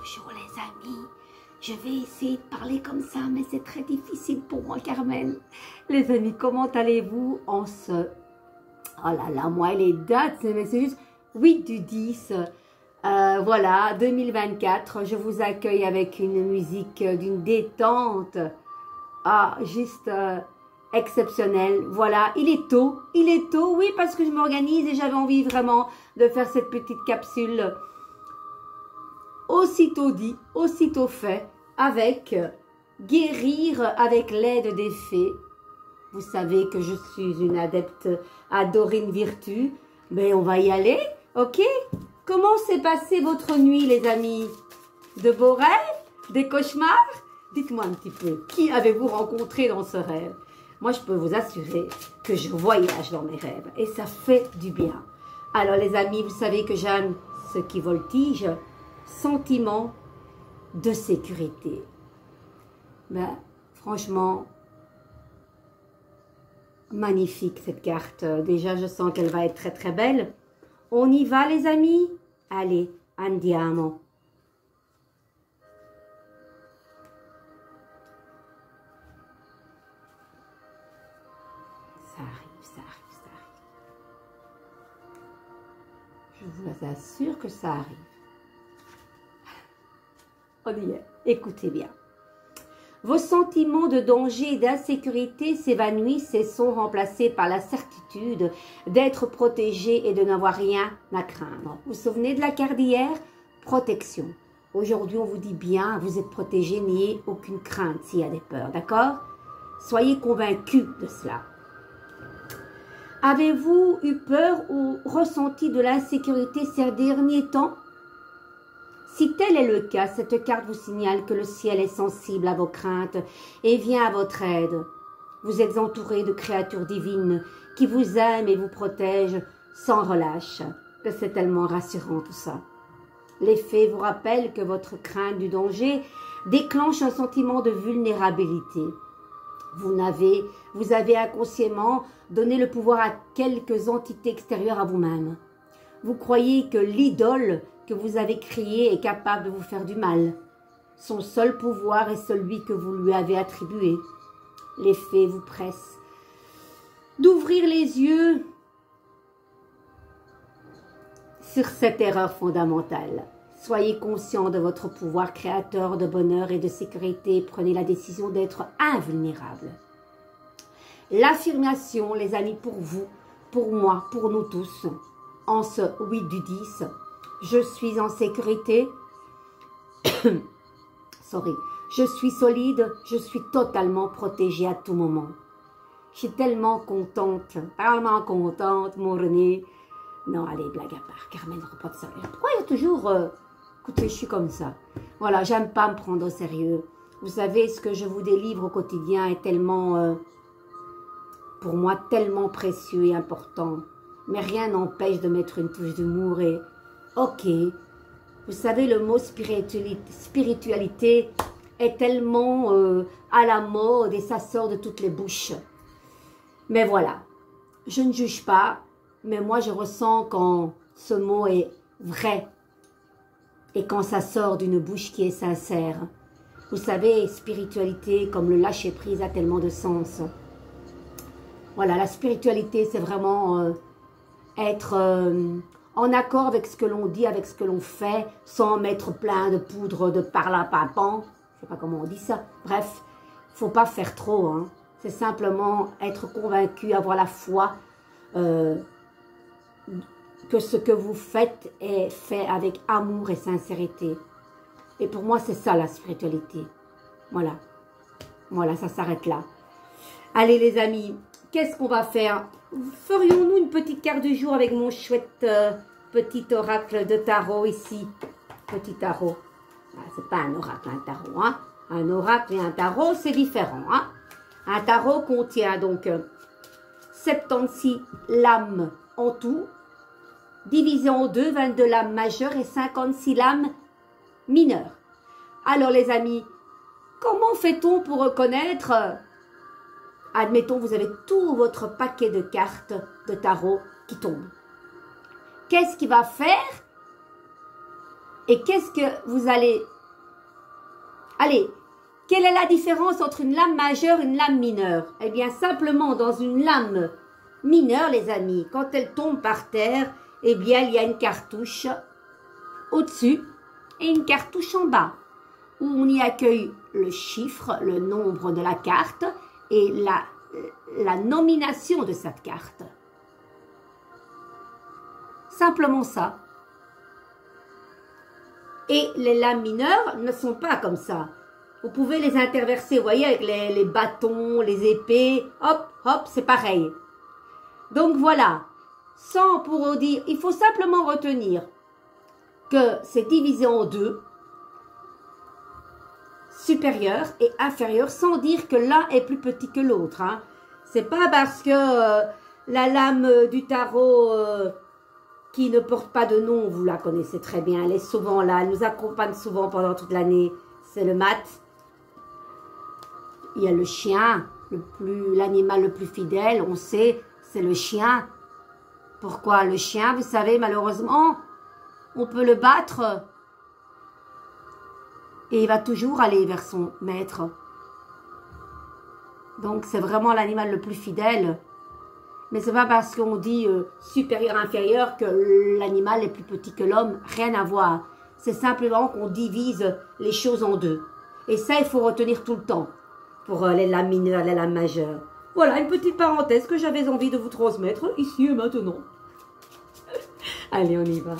Bonjour les amis, je vais essayer de parler comme ça, mais c'est très difficile pour moi, Carmen. Les amis, comment allez-vous en ce... Oh là là, moi les dates, mais c'est juste 8 du 10, voilà, 2024. Je vous accueille avec une musique d'une détente, juste exceptionnelle. Voilà, il est tôt, oui, parce que je m'organise et j'avais envie vraiment de faire cette petite capsule. Aussitôt dit, aussitôt fait, avec guérir avec l'aide des fées. Vous savez que je suis une adepte à Dorine Virtue, mais on va y aller, ok? Comment s'est passée votre nuit, les amis? De beaux rêves? Des cauchemars? Dites-moi un petit peu, qui avez-vous rencontré dans ce rêve? Moi, je peux vous assurer que je voyage dans mes rêves et ça fait du bien. Alors, les amis, vous savez que j'aime ce qui voltige. Sentiment de sécurité. Ben, franchement, magnifique cette carte. Déjà, je sens qu'elle va être très très belle. On y va, les amis? Allez, andiamo. Ça arrive, ça arrive, ça arrive. Je vous assure que ça arrive. On y est. Écoutez bien. Vos sentiments de danger et d'insécurité s'évanouissent et sont remplacés par la certitude d'être protégé et de n'avoir rien à craindre. Vous vous souvenez de la carte d'hier? Protection. Aujourd'hui, on vous dit bien, vous êtes protégé, n'ayez aucune crainte s'il y a des peurs, d'accord? Soyez convaincus de cela. Avez-vous eu peur ou ressenti de l'insécurité ces derniers temps? Si tel est le cas, cette carte vous signale que le ciel est sensible à vos craintes et vient à votre aide. Vous êtes entouré de créatures divines qui vous aiment et vous protègent sans relâche. C'est tellement rassurant tout ça. Les fées vous rappellent que votre crainte du danger déclenche un sentiment de vulnérabilité. Vous avez inconsciemment donné le pouvoir à quelques entités extérieures à vous-même. Vous croyez que l'idole que vous avez créé est capable de vous faire du mal. Son seul pouvoir est celui que vous lui avez attribué. Les fées vous pressent d'ouvrir les yeux sur cette erreur fondamentale. Soyez conscient de votre pouvoir créateur de bonheur et de sécurité. Prenez la décision d'être invulnérable. L'affirmation, les amis, pour vous, pour moi, pour nous tous, en ce 8 du 10, je suis en sécurité, je suis solide, je suis totalement protégée à tout moment. Je suis tellement contente, mon René. Non, allez, blague à part, Carmen, ne pas de sérieux. Pourquoi il y a toujours... écoutez, je suis comme ça. Voilà, j'aime pas me prendre au sérieux. Vous savez, ce que je vous délivre au quotidien est tellement, pour moi, tellement précieux et important. Mais rien n'empêche de mettre une touche d'humour et... Ok, vous savez, le mot spiritualité est tellement à la mode et ça sort de toutes les bouches. Mais voilà, je ne juge pas, mais moi je ressens quand ce mot est vrai et quand ça sort d'une bouche qui est sincère. Vous savez, spiritualité comme le lâcher-prise a tellement de sens. Voilà, la spiritualité c'est vraiment être... en accord avec ce que l'on dit, avec ce que l'on fait, sans mettre plein de poudre de parlapapant. Je ne sais pas comment on dit ça. Bref, il ne faut pas faire trop. Hein. C'est simplement être convaincu, avoir la foi que ce que vous faites est fait avec amour et sincérité. Et pour moi, c'est ça la spiritualité. Voilà. Voilà, ça s'arrête là. Allez les amis, qu'est-ce qu'on va faire? Ferions-nous une petite carte du jour avec mon chouette petit oracle de tarot ici? Petit tarot. C'est pas un oracle, un tarot. Hein? Un oracle et un tarot, c'est différent. Hein? Un tarot contient donc 76 lames en tout, divisé en deux, 22 lames majeures et 56 lames mineures. Alors les amis, comment fait-on pour reconnaître... Admettons, vous avez tout votre paquet de cartes de tarot qui tombe. Qu'est-ce qu'il va faire? Et qu'est-ce que vous allez Allez, quelle est la différence entre une lame majeure et une lame mineure? Eh bien, simplement, dans une lame mineure, les amis, quand elle tombe par terre, eh bien, il y a une cartouche au-dessus et une cartouche en bas, où on y accueille le chiffre, le nombre de la carte et la nomination de cette carte. Simplement ça. Et les lames mineures ne sont pas comme ça. Vous pouvez les interverser, vous voyez, avec les bâtons, les épées, hop, hop, c'est pareil. Donc voilà, sans pour dire, il faut simplement retenir que c'est divisé en deux, supérieur et inférieur, sans dire que l'un est plus petit que l'autre. Hein. C'est pas parce que la lame du tarot qui ne porte pas de nom, vous la connaissez très bien, elle est souvent là, elle nous accompagne souvent pendant toute l'année, c'est le mat. Il y a le chien, l'animal le plus fidèle, on sait, c'est le chien. Pourquoi le chien? Vous savez, malheureusement, on peut le battre et il va toujours aller vers son maître. Donc, c'est vraiment l'animal le plus fidèle. Mais ce n'est pas parce qu'on dit supérieur, inférieur que l'animal est plus petit que l'homme. Rien à voir. C'est simplement qu'on divise les choses en deux. Et ça, il faut retenir tout le temps pour les lames mineures, les lames majeures. Voilà, une petite parenthèse que j'avais envie de vous transmettre ici et maintenant. Allez, on y va.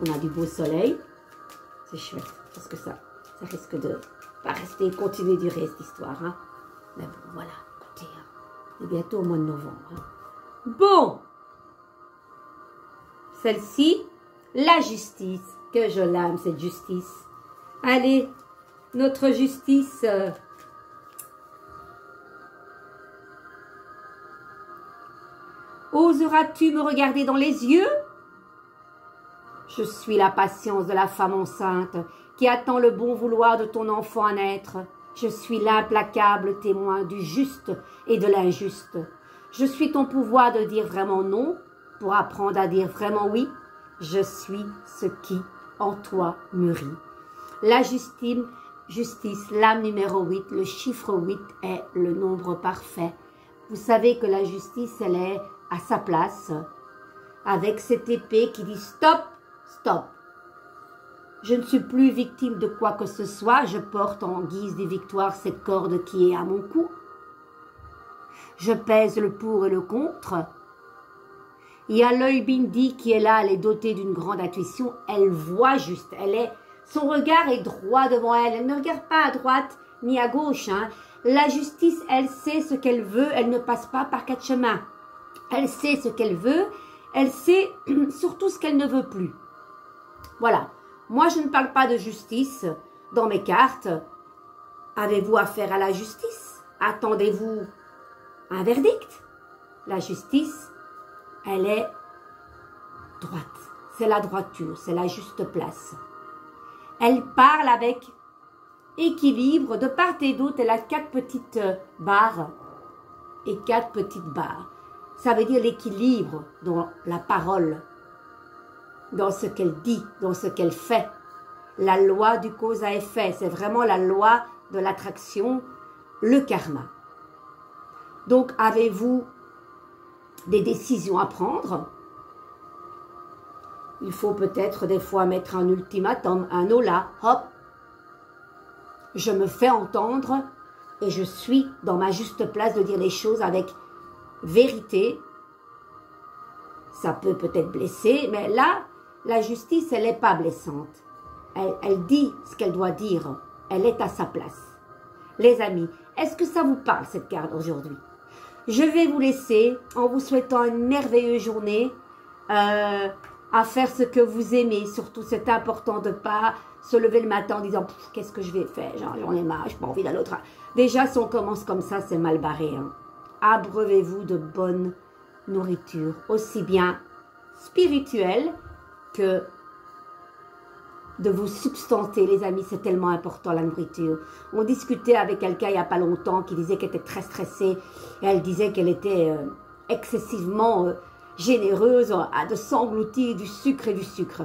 On a du beau soleil. C'est chouette. Parce que ça risque de pas rester, continuer de durer cette histoire. Hein. Mais bon, voilà. Écoutez, hein. On est bientôt au mois de novembre. Hein. Bon. Celle-ci, la justice. Que je l'aime, cette justice. Allez, notre justice. Oseras-tu me regarder dans les yeux? Je suis la patience de la femme enceinte qui attend le bon vouloir de ton enfant à naître. Je suis l'implacable témoin du juste et de l'injuste. Je suis ton pouvoir de dire vraiment non pour apprendre à dire vraiment oui. Je suis ce qui en toi mûrit. La justice, l'âme numéro 8, le chiffre 8 est le nombre parfait. Vous savez que la justice, elle est à sa place avec cette épée qui dit stop, stop. Je ne suis plus victime de quoi que ce soit, je porte en guise de victoire cette corde qui est à mon cou. Je pèse le pour et le contre. Il y a l'œil bindi qui est là, elle est dotée d'une grande intuition, elle voit juste, son regard est droit devant elle, elle ne regarde pas à droite ni à gauche. Hein. La justice, elle sait ce qu'elle veut, elle ne passe pas par quatre chemins. Elle sait ce qu'elle veut, elle sait surtout ce qu'elle ne veut plus. Voilà. Moi, je ne parle pas de justice dans mes cartes. Avez-vous affaire à la justice? Attendez-vous un verdict? La justice, elle est droite. C'est la droiture, c'est la juste place. Elle parle avec équilibre. De part et d'autre, elle a 4 petites barres et 4 petites barres. Ça veut dire l'équilibre dans la parole, dans ce qu'elle dit, dans ce qu'elle fait. La loi du cause à effet, c'est vraiment la loi de l'attraction, le karma. Donc, avez-vous des décisions à prendre? Il faut peut-être des fois mettre un ultimatum, un hola, hop. Je me fais entendre et je suis dans ma juste place de dire les choses avec vérité. Ça peut peut-être blesser, mais là, la justice, elle n'est pas blessante. Elle dit ce qu'elle doit dire. Elle est à sa place. Les amis, est-ce que ça vous parle, cette carte aujourd'hui? Je vais vous laisser en vous souhaitant une merveilleuse journée à faire ce que vous aimez. Surtout, c'est important de ne pas se lever le matin en disant « Qu'est-ce que je vais faire? J'en ai marre, je n'ai pas envie d'aller au travail. » Déjà, si on commence comme ça, c'est mal barré. Hein. Abreuvez-vous de bonne nourriture, aussi bien spirituelle que de vous substanter, les amis, c'est tellement important la nourriture. On discutait avec quelqu'un il n'y a pas longtemps qui disait qu'elle était très stressée et elle disait qu'elle était excessivement généreuse de s'engloutir du sucre et du sucre.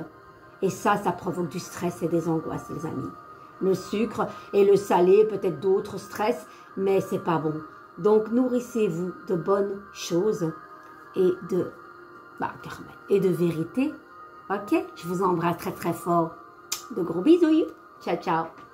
Et ça provoque du stress et des angoisses, les amis. Le sucre et le salé, peut-être d'autres stress, mais c'est pas bon. Donc, nourrissez-vous de bonnes choses et de, caramel, et de vérité. Ok? Je vous embrasse très très fort. De gros bisous. Ciao, ciao.